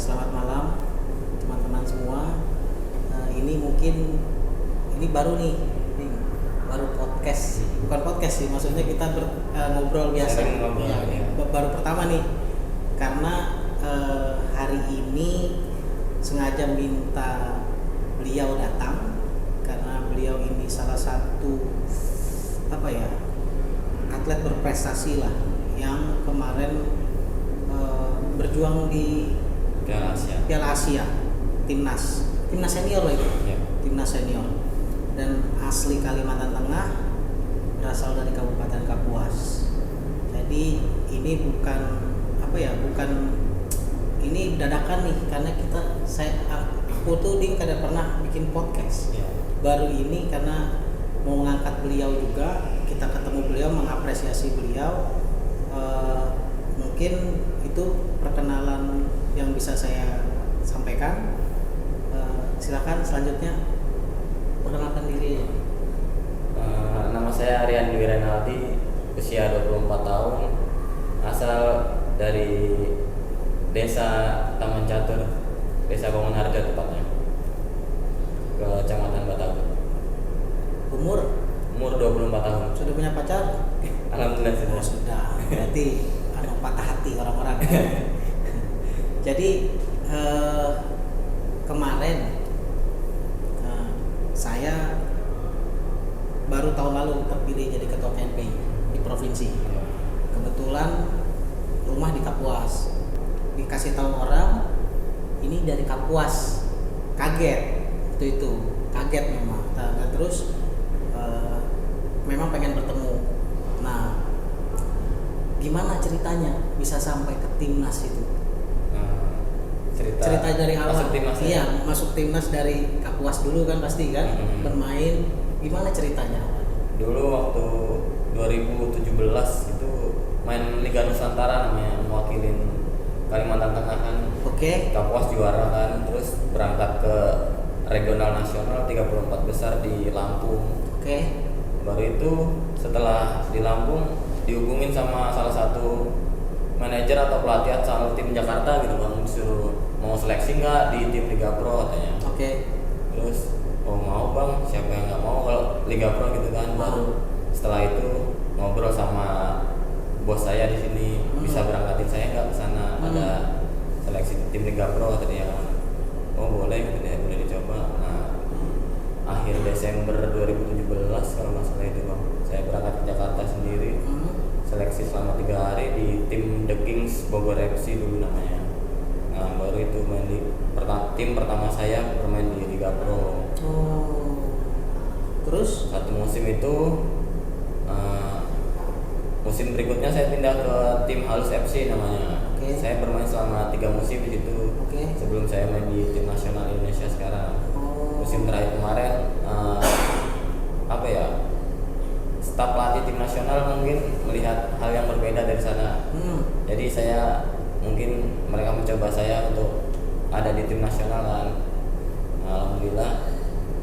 Selamat malam teman-teman semua. Ini baru nih, baru podcast, bukan podcast sih, maksudnya kita ngobrol biasa. Baru pertama nih, karena hari ini sengaja minta beliau datang karena beliau ini salah satu atlet berprestasi lah yang kemarin berjuang di Piala Asia timnas senior lah itu ya. Timnas senior dan asli Kalimantan Tengah, berasal dari Kabupaten Kapuas. Jadi ini bukan ini dadakan nih, karena aku tuh kada pernah bikin podcast ya. Baru ini karena mau mengangkat beliau juga, kita ketemu beliau, mengapresiasi beliau. Mungkin itu perkenalan yang bisa saya sampaikan. Silakan selanjutnya perkenalkan diri. Nama saya Aryan Dwi Renaldi, usia 24 tahun, asal dari Desa Taman Catur, Desa Bangun Harjo tepatnya, Kecamatan Batagor. Umur 24 tahun. Sudah punya pacar? Alhamdulillah sudah. Oh, sudah. Berarti patah hati orang-orang. Jadi kemarin saya baru tahun lalu terpilih jadi ketua KNPI di provinsi. Kebetulan rumah di Kapuas. Dikasih tahu orang ini dari Kapuas. Kaget itu kaget memang. Nah, terus memang pengen bertemu. Nah, gimana ceritanya bisa sampai ke timnas itu? Cerita dari awal. Masuk timnas. Iya, masuk timnas dari Kapuas dulu kan pasti kan, bermain. Gimana ceritanya? Dulu waktu 2017 itu main Liga Nusantara namanya, mewakilin Kalimantan Tengah kan. Oke. Kapuas juara kan, terus berangkat ke regional nasional 34 besar di Lampung. Oke. Baru itu setelah di Lampung dihubungin sama salah satu manajer atau pelatih asal tim Jakarta gitu bang, disuruh mau seleksi nggak di tim Liga Pro katanya. Oke. Terus mau bang, siapa yang nggak mau kalau Liga Pro gitu kan. Baru setelah itu ngobrol sama bos saya di sini, bisa berangkatin saya nggak ke sana, ada seleksi tim Liga Pro katanya. Oh boleh gitu ya, boleh dicoba. Nah, akhir Desember 2017 kalau nggak salah itu bang, saya berangkat ke Jakarta sendiri, seleksi selama 3 hari di tim The Kings Bogor FC dulu namanya. Nah baru itu main di tim pertama saya bermain di Liga Pro. Terus satu musim itu, musim berikutnya saya pindah ke tim Halus FC namanya. Saya bermain selama 3 musim di situ. Sebelum saya main di tim nasional Indonesia sekarang. Musim terakhir kemarin staf pelatih tim nasional mungkin melihat hal yang berbeda dari sana. Jadi saya mungkin mereka mencoba saya untuk ada di tim nasional kan. Alhamdulillah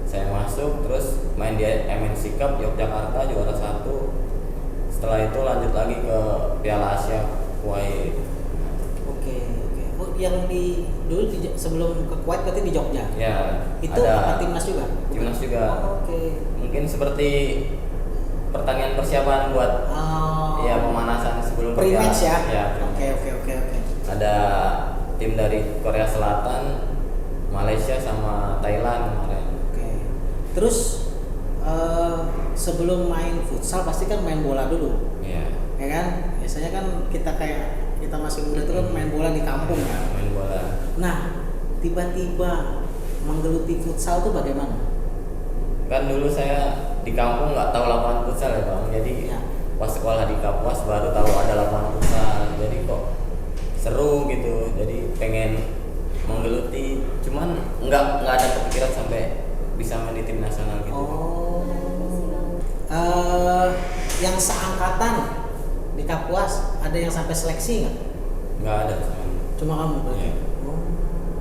saya masuk, terus main di MNC Cup Yogyakarta juara 1. Setelah itu lanjut lagi ke Piala Asia Kuwait. Oke. Oh, yang sebelum ke Kuwait berarti di Jogja. Ya. Itu apa timnas juga? Timnas juga. Oke. Mungkin seperti pertandingan persiapan buat pemanasan sebelum pre-match ya. Oke. Ada tim dari Korea Selatan, Malaysia sama Thailand kemarin. Oke. Terus sebelum main futsal pasti kan main bola dulu. Iya. Ya kan? Biasanya kan kita masih muda tuh kan main bola di kampung ya. Main bola. Nah, tiba-tiba menggeluti futsal tuh bagaimana? Kan dulu saya di kampung nggak tahu lapangan futsal ya bang, jadi pas sekolah di Kapuas baru tahu ada lapangan futsal. Jadi kok seru gitu, jadi pengen menggeluti, cuman nggak ada kepikiran sampai bisa main di tim nasional gitu. Yang seangkatan di Kapuas ada yang sampai seleksi nggak? Nggak ada, cuma kamu berarti.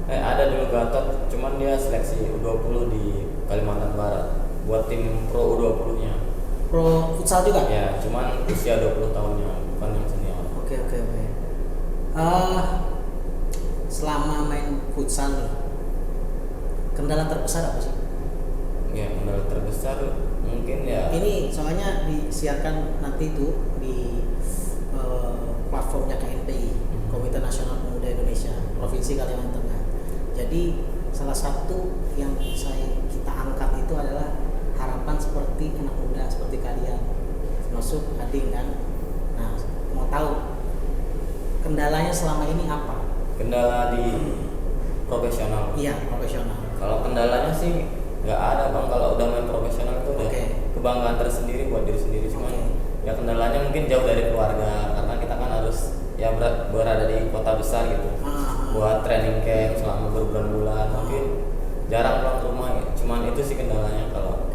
Ada dulu Gatot, cuman dia seleksi U20 di Kalimantan Barat buat tim pro U20 nya. Pro futsal juga? Ya, cuman usia 20 tahunnya, bukan yang senior. Oke. selama main futsal nih, kendala terbesar apa sih? Ya kendala terbesar mungkin ya Ini soalnya disiarkan nanti tuh di platformnya KNPI, Komite Nasional Pemuda Indonesia Provinsi Kalimantan Tengah. Jadi salah satu yang kita angkat itu adalah harapan seperti anak muda seperti kalian, termasuk Ading kan. Nah, mau tahu kendalanya selama ini apa? kendala di profesional. Iya, profesional. Kalau kendalanya sih nggak ada bang, kalau udah main profesional itu udah Oke. kebanggaan tersendiri buat diri sendiri. Cuman Oke. ya kendalanya mungkin jauh dari keluarga, karena kita kan harus ya berada di kota besar gitu. Buat training camp selama berbulan-bulan, mungkin jarang pulang ke rumah. Cuman itu sih kendalanya. Kalau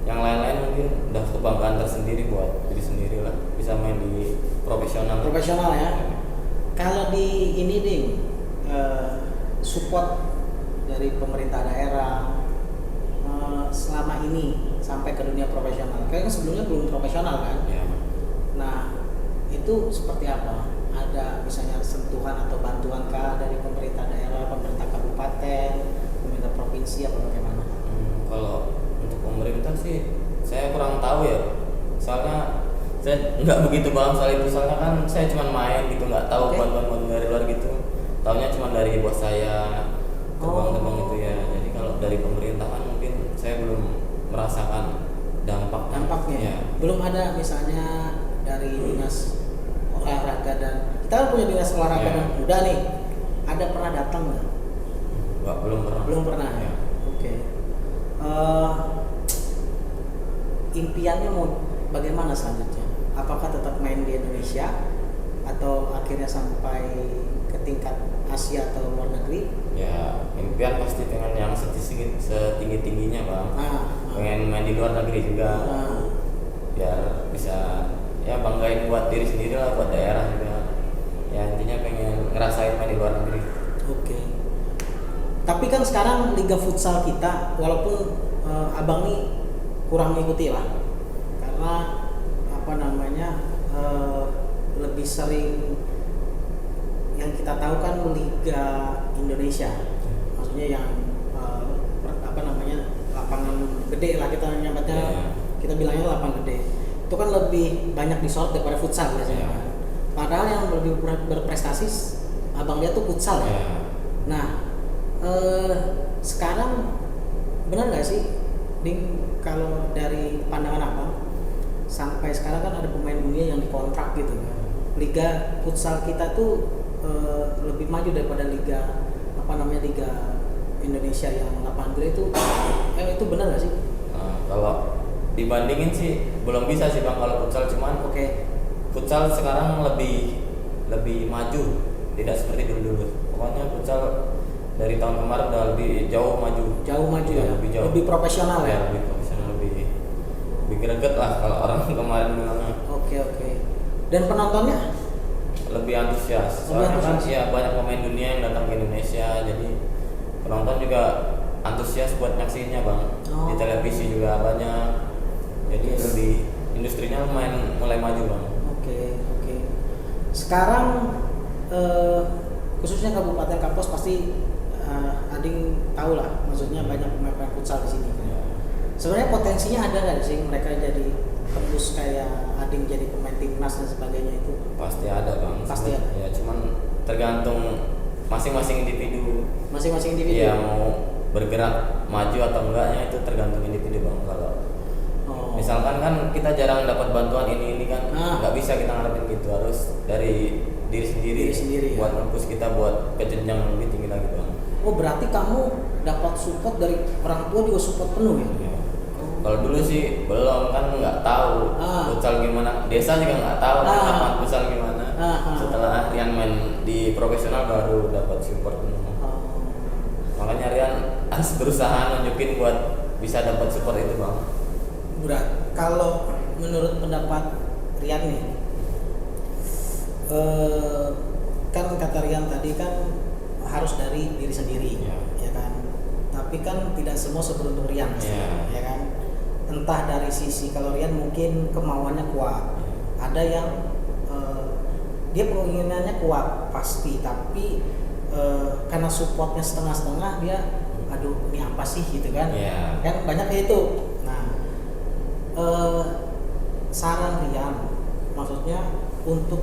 yang lain-lain mungkin udah kebanggaan tersendiri buat diri sendiri lah, bisa main di profesional. Profesional ya. Kalau di ini ding, support dari pemerintah daerah selama ini sampai ke dunia profesional. Kayaknya sebelumnya belum profesional kan? Ya. Nah, itu seperti apa? Ada misalnya sentuhan atau bantuan kah dari pemerintah daerah, pemerintah kabupaten, pemerintah provinsi atau bagaimana? Kalau untuk pemerintah sih saya kurang tahu ya, soalnya saya nggak begitu paham soal itu. Soalnya kan saya cuma main gitu, nggak tahu bantuan dari luar gitu. Taunya cuma dari bos saya terbang-terbang itu ya. Jadi kalau dari pemerintahan mungkin saya belum merasakan dampaknya. Ya. Belum ada misalnya dari dinas olahraga dan kita kan punya dinas olahraga dan pemuda nih, ada pernah datang nggak? Belum pernah. Belum pernah ya. Oke. Impiannya mau bagaimana selanjutnya? Apakah tetap main di Indonesia atau akhirnya sampai ke tingkat Asia atau luar negeri? Ya impian pasti pengen yang setinggi-tingginya bang. Pengen main di luar negeri juga. Biar bisa ya banggain buat diri sendiri lah, buat daerah juga. Ya intinya pengen ngerasain main di luar negeri. Oke. Tapi kan sekarang liga futsal kita, walaupun abang nih kurang mengikuti lah, karena apa namanya lebih sering yang kita tahu kan liga Indonesia, maksudnya yang apa namanya lapangan gede lah kita nyebutnya, kita bilangnya lapangan gede. Itu kan lebih banyak disorot daripada futsal biasanya. Padahal yang lebih berprestasi abang lihat tuh futsal ya. Nah, sekarang benar nggak sih, Ding, kalau dari pandangan abang, sampai sekarang kan ada pemain dunia yang dikontrak gitu. Liga futsal kita tuh lebih maju daripada liga liga Indonesia yang lapangan gede itu benar nggak sih? Kalau dibandingin sih belum bisa sih bang kalau futsal, cuman futsal sekarang lebih maju, tidak seperti dulu. Pokoknya futsal dari tahun kemarin udah lebih jauh maju ya, lebih jauh, lebih profesional ya, lebih profesional, lebih greget lah kalau orang kemarin bilangnya. Oke. Dan penontonnya lebih antusias, soalnya kan ya banyak pemain dunia yang datang ke Indonesia, jadi penonton juga antusias buat nyaksiinnya bang. Di televisi juga banyak, jadi lebih industrinya mulai maju bang. Oke. Sekarang khususnya Kabupaten Kapuas pasti Ading tahu lah, maksudnya banyak pemain futsal di sini. Sebenarnya potensinya ada nggak sih mereka jadi tembus kayak Ading jadi pemain timnas dan sebagainya itu? Pasti ada bang. Pasti ada. Ya cuman tergantung masing-masing individu. Ya mau bergerak maju atau enggaknya itu tergantung individu bang. Kalau misalkan kan kita jarang dapat bantuan ini kan, nggak bisa kita ngarepin gitu, harus dari diri sendiri buat nembus kita buat ke jenjang lebih tinggi lagi bang. Oh berarti kamu dapat support dari orang tua juga support penuh ya? Kalau dulu sih belum, kan nggak tahu futsal gimana, desa juga nggak tahu lapangan futsal gimana. Setelah Rian main di profesional baru dapat support penuh. Makanya Rian harus berusaha nunjukin buat bisa dapat support itu bang. Kalau menurut pendapat Rian nih, kan kata Rian tadi kan harus dari diri sendiri, ya kan. Tapi kan tidak semua seberuntung Rian, ya kan. Entah dari sisi kalau Rian mungkin kemauannya kuat, ada yang dia penginginannya kuat pasti, tapi karena supportnya setengah-setengah dia aduh ini apa sih gitu kan. Iya. Kan banyak kayak itu. Nah, saran Rian maksudnya untuk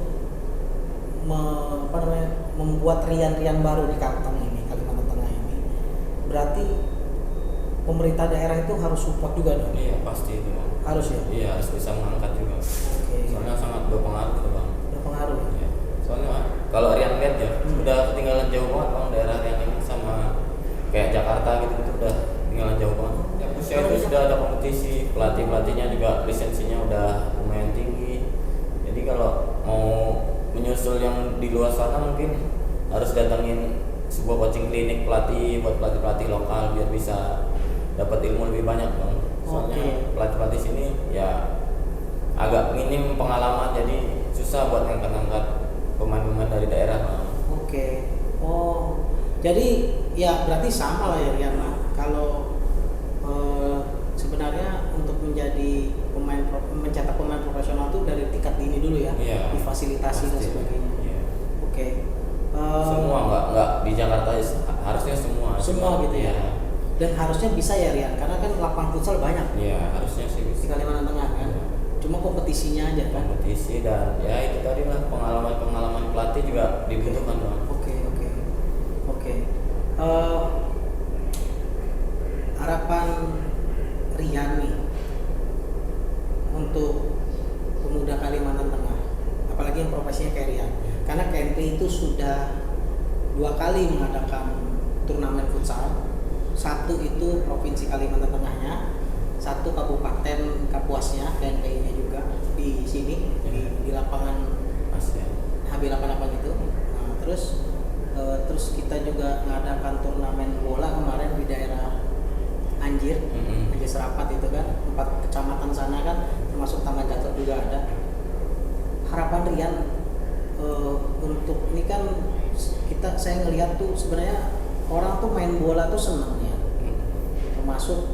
membuat Rian baru di Kalteng ini, Kalimantan Tengah ini, berarti pemerintah daerah itu harus support juga dong. Iya pasti itu bang. Harus ya. Iya harus bisa mengangkat juga. Oke. Soalnya sangat berpengaruh tuh bang. Berpengaruh. Iya. Soalnya kalau Rian lihat ya udah ketinggalan jauh banget bang daerah Rian ini sama kayak Jakarta gitu itu udah ketinggalan jauh banget. Ya usia itu sudah ada kompetisi, pelatihnya juga lisensinya udah lumayan tinggi. Jadi kalau mau menyusul yang di luar sana mungkin harus datangin sebuah coaching klinik pelatih buat pelatih lokal biar bisa dapat ilmu lebih banyak bang. Soalnya pelatih sini ya agak minim pengalaman jadi susah buat ngangkat pemain-pemain dari daerah bang. Oke. Oh, jadi ya berarti sama lah ya Rian. Kalau sebenarnya untuk menjadi mencetak pemain profesional itu dari tingkat dini dulu ya, Iya, difasilitasi dan pasti. sebagainya. Iya. Oke. Semua nggak di Jakarta harusnya semua Gitu ya. Dan harusnya bisa ya Rian, karena kan lapangan futsal banyak Iya harusnya sih di bisa. Kalimantan Tengah kan. Iya. Cuma kompetisinya aja kan. Kompetisi dan ya itu tadi lah pengalaman pelatih juga dibutuhkan bang. Oke. Harapan Rian nih untuk pemuda Kalimantan Tengah, apalagi yang profesinya kayak Rian, karena KNP itu sudah 2 kali mengadakan turnamen futsal, satu itu provinsi Kalimantan Tengahnya, satu kabupaten Kapuasnya, KNP-nya juga di sini di lapangan HB88 itu. Nah, terus kita juga mengadakan turnamen bola kemarin di daerah Anjir Serapat itu kan, 4 kecamatan sana kan, termasuk Taman Jatuh juga ada. Harapan Rian untuk ini kan saya ngelihat tuh sebenarnya orang tuh main bola tuh seneng ya, termasuk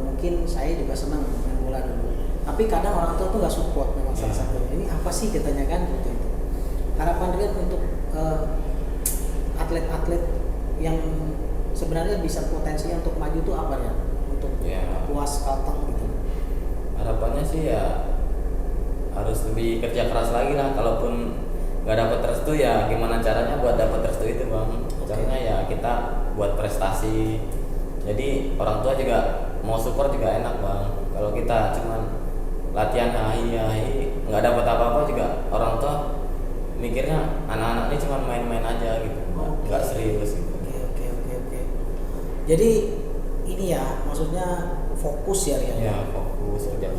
mungkin saya juga senang main bola dulu. Tapi kadang orang tua tuh nggak support memang salah satu. Ini apa sih katanya kan gitu itu. Harapan Rian untuk atlet-atlet yang sebenarnya bisa potensinya untuk maju tuh apa ya? Untuk Kapuas, Kalteng gitu. Harapannya sih ya harus lebih kerja keras lagi lah. Kalaupun nggak dapat restu ya gimana caranya buat dapat restu itu bang. Caranya ya kita buat prestasi. Jadi orang tua juga mau support juga enak bang. Kalau kita cuman latihan hai nggak dapat apa-apa juga orang tua mikirnya anak-anak ini cuma main-main aja gitu, nggak serius gitu. Oke. Jadi ini ya maksudnya fokus ya Rian. Ya fokus kerja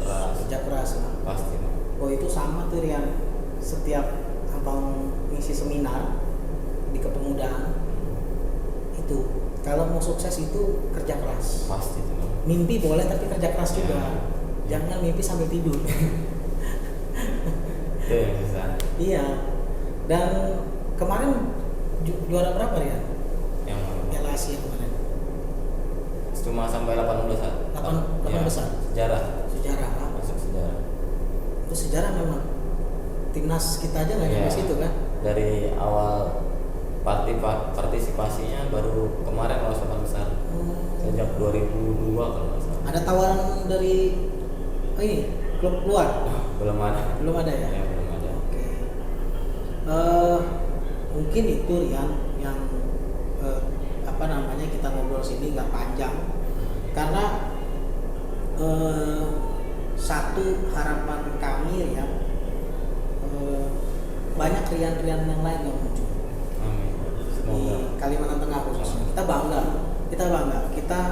keras. Ya. Pasti. Oh itu sama tuh Rian. Setiap abang ngisi seminar di kepemudaan itu kalau mau sukses itu kerja keras. Pasti tuh. Mimpi boleh tapi kerja keras juga. Jangan mimpi sambil tidur. Itu yang susah. Iya. Dan kemarin juara berapa Rian? Yang Piala Asia kemarin. cuma sampai 8 besar. 8 besar. Sejarah. Kan? Masuk sejarah. Itu sejarah memang. Timnas kita aja nggak nyampe situ kan? Dari awal partisipasinya baru kemarin lolos 8 besar. Sejak 2002 kalau nggak salah. Ada tawaran dari ini klub luar? Belum ada. Belum ada ya? Ya belum ada. Oke. Mungkin itu Rian yang kita ngobrol sini nggak panjang karena satu harapan kami ya banyak rian-rian yang lain yang muncul. Amin. Di Kalimantan Tengah khususnya. Kita bangga. Kita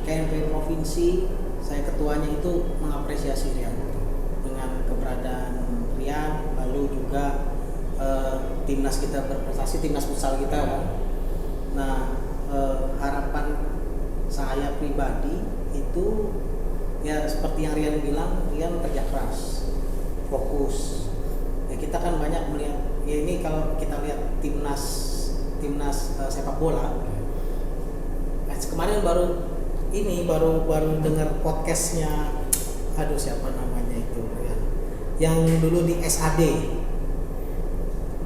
KNP provinsi, saya ketuanya itu mengapresiasi Rian dengan keberadaan Rian, lalu juga timnas kita berprestasi, timnas futsal kita kan. Nah, harapan saya pribadi itu ya seperti yang Rian bilang, Rian kerja keras, fokus. Ya kita kan banyak melihat, ya ini kalau kita lihat timnas sepak bola. Kemarin baru dengar podcastnya, aduh siapa namanya itu Rian, yang dulu di SAD,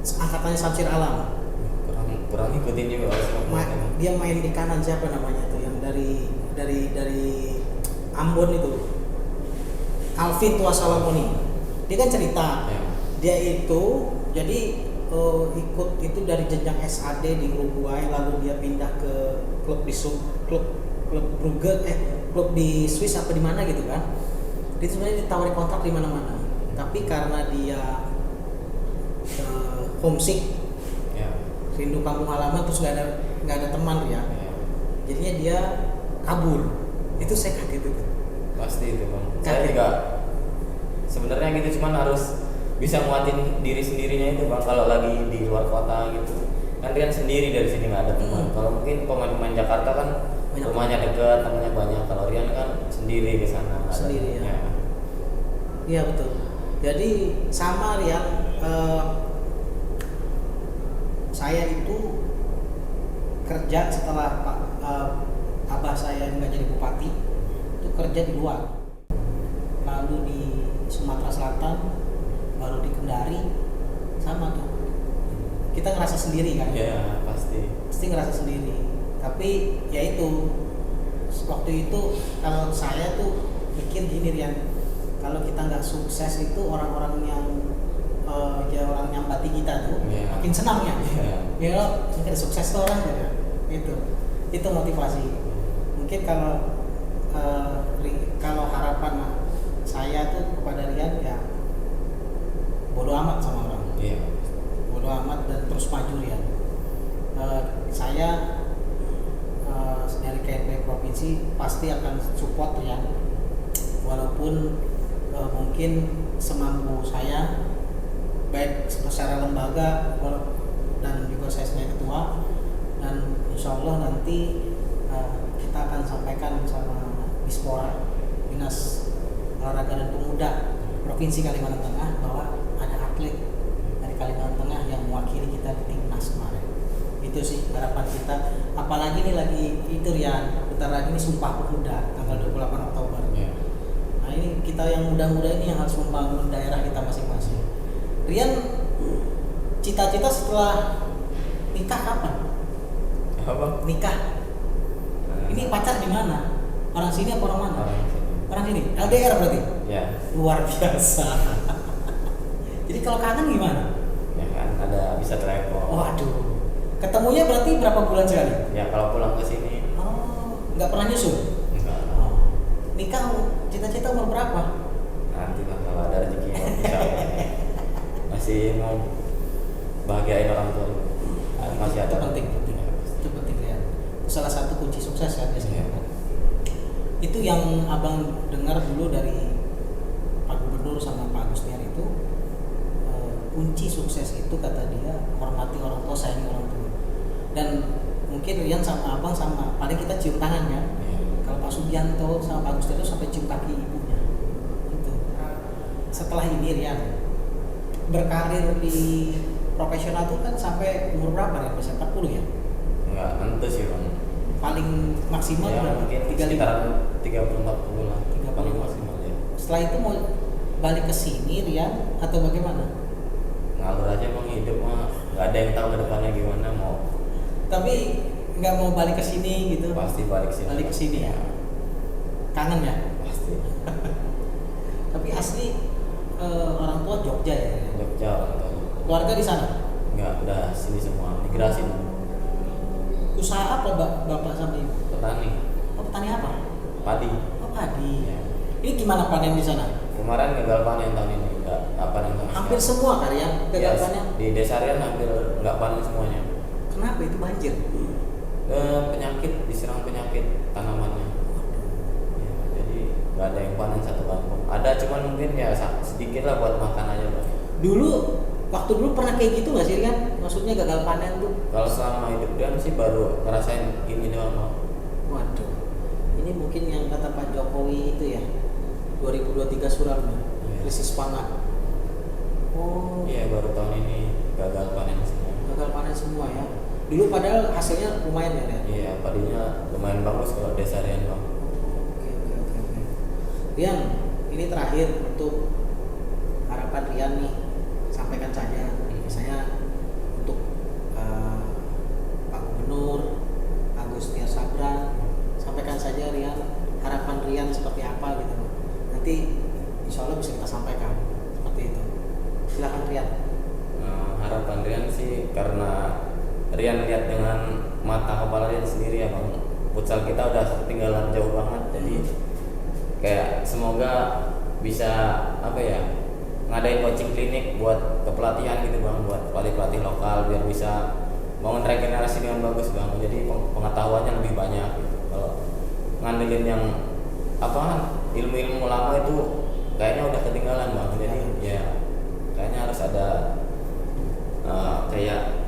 angkatannya Samsir Alam. kurang ngikutin juga dia main di kanan, siapa namanya tuh yang dari Ambon itu, Alvin Tuasalamoni. Dia kan cerita dia itu jadi ikut itu dari jenjang SAD di Uruguay, lalu dia pindah ke klub Brugge, klub di Swiss apa di mana gitu kan. Dia sebenarnya ditawari kontrak di mana-mana, tapi karena dia homesick, rindu kampung halaman, terus nggak ada teman ya, jadinya dia kabur. Itu saya kaget itu. Pasti itu bang. Saya juga sebenarnya gitu, cuman harus bisa nguatin diri sendirinya itu bang. Kalau lagi di luar kota gitu, kan Rian sendiri dari sini nggak ada teman. Kalau mungkin pemain-pemain Jakarta kan rumahnya dekat, temannya banyak. Kalau Rian kan sendiri ke sana. Sendiri ya. Iya betul. Jadi sama Rian. Saya itu kerja setelah abah saya nggak jadi bupati, itu kerja di luar, lalu di Sumatera Selatan, baru di Kendari, sama tuh. Kita ngerasa sendiri kan? Iya pasti ngerasa sendiri. Tapi ya itu waktu itu kalau saya tuh mikir gini Rian, kalau kita nggak sukses itu orang-orang yang orang nyambati kita tuh makin senang ya. Ya mungkin sukses tuh orang ya. Itu motivasi. Mungkin kalau harapan saya tuh kepada Rian ya bodo amat sama orang. Bodo amat dan terus maju Rian. Saya dari KNP provinsi pasti akan support Rian, walaupun mungkin semampu saya, baik secara lembaga dan juga saya sebagai ketua, dan insya Allah nanti kita akan sampaikan sama Dispora, Dinas Olahraga dan Pemuda Provinsi Kalimantan Tengah, bahwa ada atlet dari Kalimantan Tengah yang mewakili kita di timnas kemarin. Itu sih harapan kita. Apalagi ini lagi itu Rian, bentar lagi ini Sumpah Pemuda tanggal 28 Oktober. Nah ini kita yang muda-muda ini yang harus membangun daerah kita masing-masing. Rian, cita-cita setelah nikah kapan? Apa? Nikah. Ini pacar di mana? Orang sini apa orang mana? Orang sini. LDR berarti? Ya. Luar biasa. Jadi kalau kangen gimana? Ya kan ada bisa telepon. Waduh. Ketemunya berarti berapa bulan sekali? Ya kalau pulang ke sini. Oh, nggak pernah nyusul? Enggak. Nikah cita-cita umur berapa? Nanti lah kalau ada rezeki insya Allah. Masih mau bahagiain orang tua. Masih ada. Itu penting ya. Salah satu kunci sukses ya biasanya. Itu yang abang dengar dulu dari Pak Gubernur sama Pak Agustinus itu, kunci sukses itu kata dia hormati orang tua, sayangi orang tua. Dan mungkin Rian sama abang sama, paling kita cium tangan ya. Kalau Pak Subianto sama Pak Agustinus sampai cium kaki ibunya. Itu. Setelah ini Rian berkarir di profesional itu kan sampai umur berapa ya? Bisa 40 ya? Enggak, tentu sih bang. Paling maksimal ya, berapa? Mungkin sekitaran 30-40 lah. 30 paling maksimal ya. Setelah itu mau balik ke sini Rian atau bagaimana? Ngalur aja bang, hidup mah nggak ada yang tahu ke depannya gimana mau. Tapi nggak mau balik ke sini gitu? Pasti balik sini. Balik ke sini ya. Kangen ya? Pasti. Tapi asli orang tua Jogja ya? Jogja orang tua. Keluarga di sana? Enggak, udah sini semua, migrasi. Usaha apa bapak sama ibu? Petani. Oh, petani apa? Padi. Oh, padi. Ya. Ini gimana panen di sana? Kemarin gagal panen tahun ini, enggak panen sama Hampir sekali. semua kali ya gagal panen? Di desa Rian hampir nggak panen semuanya. Kenapa itu banjir? Penyakit, diserang penyakit tanamannya. Ya, jadi nggak ada yang panen satu kampung. Ada cuman mungkin ya sedikit lah buat makan aja bang. Waktu dulu pernah kayak gitu nggak sih kan? Maksudnya gagal panen tuh? Kalau selama hidup Rian sih baru ngerasain ini doang bang. Waduh, ini mungkin yang kata Pak Jokowi itu ya, 2023 suram ya, krisis pangan. Oh. Iya, baru tahun ini gagal panen semua. Gagal panen semua ya. Dulu padahal hasilnya lumayan ya, Rian? Iya, padinya lumayan bagus kalau desa Rian bang. Oke. Rian, ini terakhir untuk harapan Rian nih, sampaikan saja. Misalnya untuk insya Allah bisa kita sampaikan seperti itu. Silakan Rian. Harapan Rian sih, karena Rian lihat dengan mata kepala Rian sendiri ya bang, futsal kita udah ketinggalan jauh banget. Jadi kayak semoga bisa apa ya, ngadain coaching klinik buat kepelatihan gitu bang, buat pelatih lokal biar bisa bangun regenerasi dengan bagus bang. Jadi pengetahuannya lebih banyak gitu. Kalau ngandelin yang apa ilmu-ilmu lama itu kayaknya udah ketinggalan bang. Jadi ya kayaknya harus ada kayak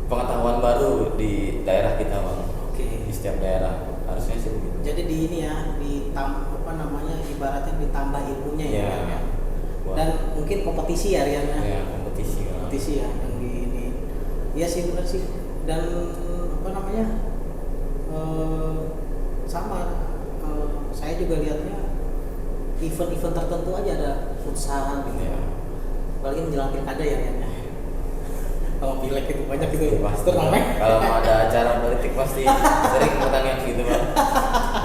pengetahuan baru di daerah kita bang. Oke. Di setiap daerah harusnya sih begitu. Jadi di ini ya, apa namanya, ibaratnya ditambah ilmunya ya. Iya. Kan? Dan mungkin kompetisi ya Rian ya. Ya kompetisi. Kompetisi ya yang di ini. Iya sih benar sih. Dan apa namanya? Sama saya juga lihatnya event-event tertentu aja ada futsal gitu ya. Apalagi menjelang pilkada ya Rian ya. Kalau pilek itu banyak gitu Pasti turnamen. kalau mau ada acara politik pasti sering pertandingan gitu bang.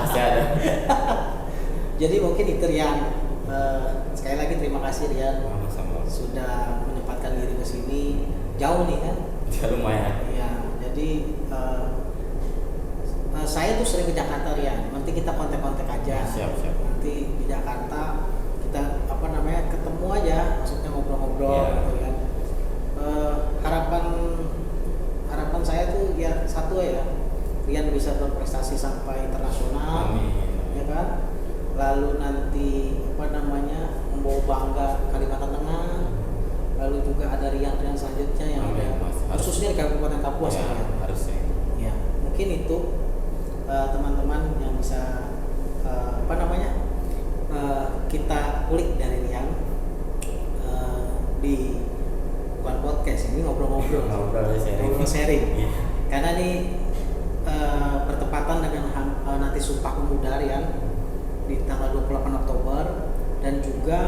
Pasti ada. Jadi mungkin itu Rian. Sekali lagi terima kasih Rian Sama-sama. sudah menyempatkan diri ke sini. Jauh nih kan? Ya lumayan. Iya. Jadi saya tuh sering ke Jakarta Rian. Nanti kita kontak-kontak aja. Siap. Nanti di Jakarta kita apa namanya ketemu aja, maksudnya ngobrol-ngobrol Ya. gitu kan. Harapan saya tuh ya satu ya, Rian bisa berprestasi sampai internasional. Amin. Ya kan, lalu nanti apa namanya membawa bangga Kalimantan Tengah, lalu juga ada Rian selanjutnya yang Amin, Mas. khususnya di Kabupaten Kapuas Ya, ya. harusnya. Ya, mungkin itu teman-teman yang bisa apa namanya kita kulik dari Rian di bukan podcast ini, ngobrol-ngobrol sharing. Iya. Karena ini bertepatan dengan nanti Sumpah Pemuda Rian di tanggal 28 Oktober, dan juga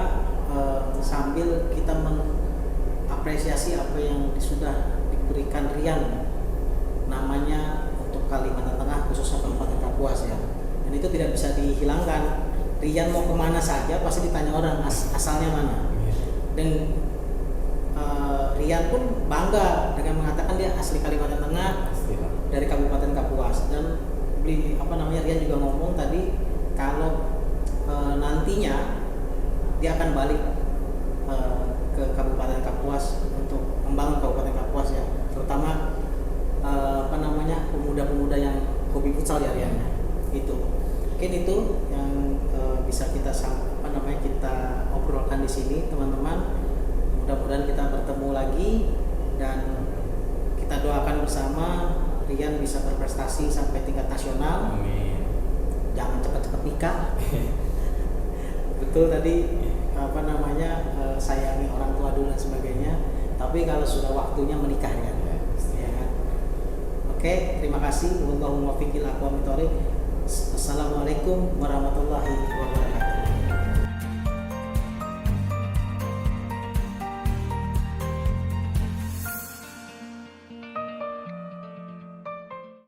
sambil kita mengapresiasi apa yang sudah diberikan Rian namanya untuk Kalimantan Tengah, khususnya Kabupaten Kapuas ya. Dan itu tidak bisa dihilangkan. Rian mau kemana saja pasti ditanya orang asalnya mana. Dan Rian pun bangga dengan mengatakan dia asli Kalimantan Tengah, dari Kabupaten Kapuas. Dan Rian juga ngomong tadi kalau nantinya dia akan balik ke Kabupaten Kapuas untuk membangun Kabupaten Kapuas ya, terutama pemuda-pemuda yang hobi futsal ya Rian. Itu mungkin itu yang bisa kita kita obrolkan di sini teman-teman. Mudah-mudahan kita bertemu lagi dan kita doakan bersama Rian bisa berprestasi sampai tingkat nasional. Amin. Jangan cepat-cepat nikah. Betul tadi sayangi orang tua dulu dan sebagainya. Tapi kalau sudah waktunya menikah ya kan. Oke, terima kasih. Assalamualaikum warahmatullahi wabarakatuh.